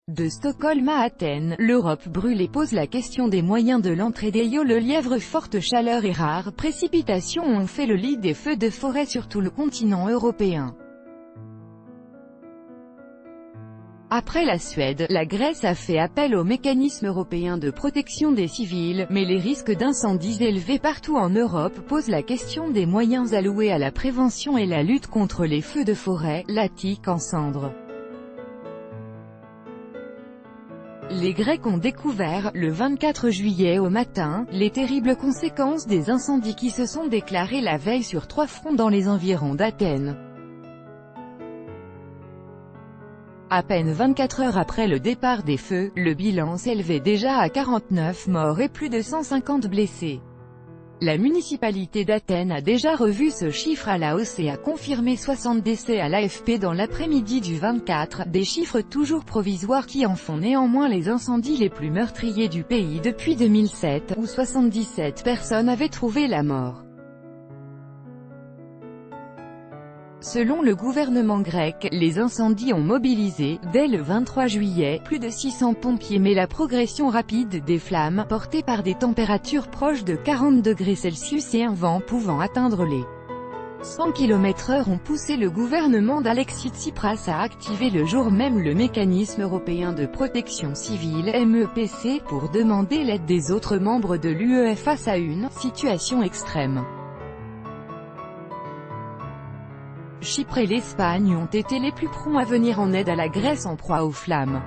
De Stockholm à Athènes, l'Europe brûle et pose la question des moyens de l'entrée des Yeux. Le lièvre, forte chaleur et rares précipitations ont fait le lit des feux de forêt sur tout le continent européen. Après la Suède, la Grèce a fait appel au mécanisme européen de protection des civils, mais les risques d'incendies élevés partout en Europe posent la question des moyens alloués à la prévention et la lutte contre les feux de forêt, l'Attique en cendres. Les Grecs ont découvert, le 24 juillet au matin, les terribles conséquences des incendies qui se sont déclarés la veille sur 3 fronts dans les environs d'Athènes. À peine 24 heures après le départ des feux, le bilan s'élevait déjà à 49 morts et plus de 150 blessés. La municipalité d'Athènes a déjà revu ce chiffre à la hausse et a confirmé 60 décès à l'AFP dans l'après-midi du 24, des chiffres toujours provisoires qui en font néanmoins les incendies les plus meurtriers du pays depuis 2007, où 77 personnes avaient trouvé la mort. Selon le gouvernement grec, les incendies ont mobilisé, dès le 23 juillet, plus de 600 pompiers, mais la progression rapide des flammes, portée par des températures proches de 40 degrés Celsius et un vent pouvant atteindre les 100 km/h ont poussé le gouvernement d'Alexis Tsipras à activer le jour même le mécanisme européen de protection civile (MEPC) pour demander l'aide des autres membres de l'UE face à une situation extrême. Chypre et l'Espagne ont été les plus prompts à venir en aide à la Grèce en proie aux flammes.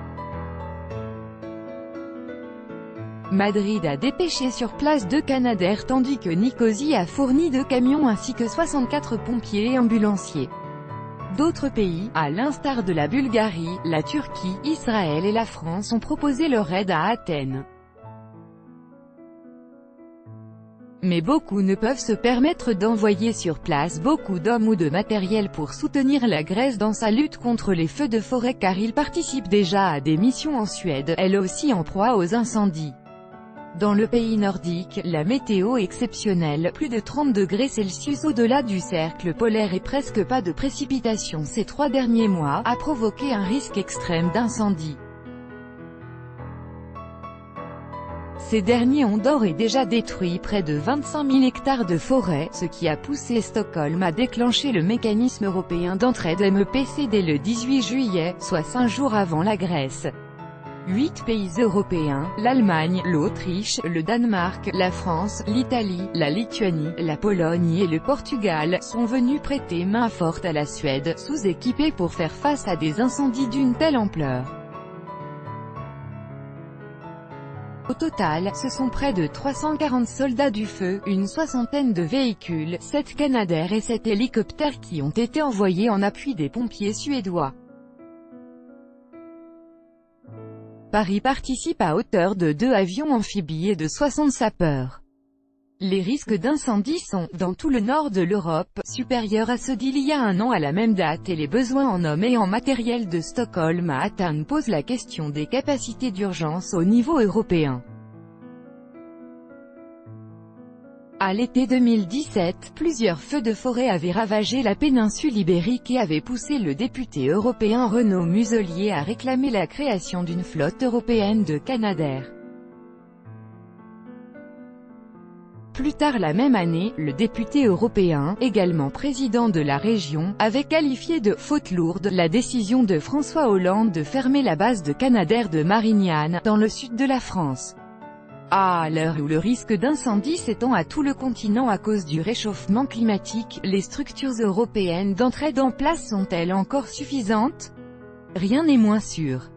Madrid a dépêché sur place 2 Canadair tandis que Nicosie a fourni 2 camions ainsi que 64 pompiers et ambulanciers. D'autres pays, à l'instar de la Bulgarie, la Turquie, Israël et la France ont proposé leur aide à Athènes. Mais beaucoup ne peuvent se permettre d'envoyer sur place beaucoup d'hommes ou de matériel pour soutenir la Grèce dans sa lutte contre les feux de forêt car ils participent déjà à des missions en Suède, elle aussi en proie aux incendies. Dans le pays nordique, la météo est exceptionnelle, plus de 30 degrés Celsius au-delà du cercle polaire et presque pas de précipitations ces 3 derniers mois, a provoqué un risque extrême d'incendie. Ces derniers ont d'ores et déjà détruit près de 25 000 hectares de forêt, ce qui a poussé Stockholm à déclencher le mécanisme européen d'entraide MEPC dès le 18 juillet, soit 5 jours avant la Grèce. 8 pays européens, l'Allemagne, l'Autriche, le Danemark, la France, l'Italie, la Lituanie, la Pologne et le Portugal, sont venus prêter main forte à la Suède, sous-équipée pour faire face à des incendies d'une telle ampleur. Au total, ce sont près de 340 soldats du feu, une soixantaine de véhicules, 7 Canadair et 7 hélicoptères qui ont été envoyés en appui des pompiers suédois. Paris participe à hauteur de 2 avions amphibies et de 60 sapeurs. Les risques d'incendie sont, dans tout le nord de l'Europe, supérieurs à ceux d'il y a un an à la même date et les besoins en hommes et en matériel de Stockholm à Athènes posent la question des capacités d'urgence au niveau européen. À l'été 2017, plusieurs feux de forêt avaient ravagé la péninsule ibérique et avaient poussé le député européen Renaud Muselier à réclamer la création d'une flotte européenne de Canadair. Plus tard la même année, le député européen, également président de la région, avait qualifié de « faute lourde » la décision de François Hollande de fermer la base de Canadair de Marignane, dans le sud de la France. À l'heure où le risque d'incendie s'étend à tout le continent à cause du réchauffement climatique, les structures européennes d'entraide en place sont-elles encore suffisantes? Rien n'est moins sûr.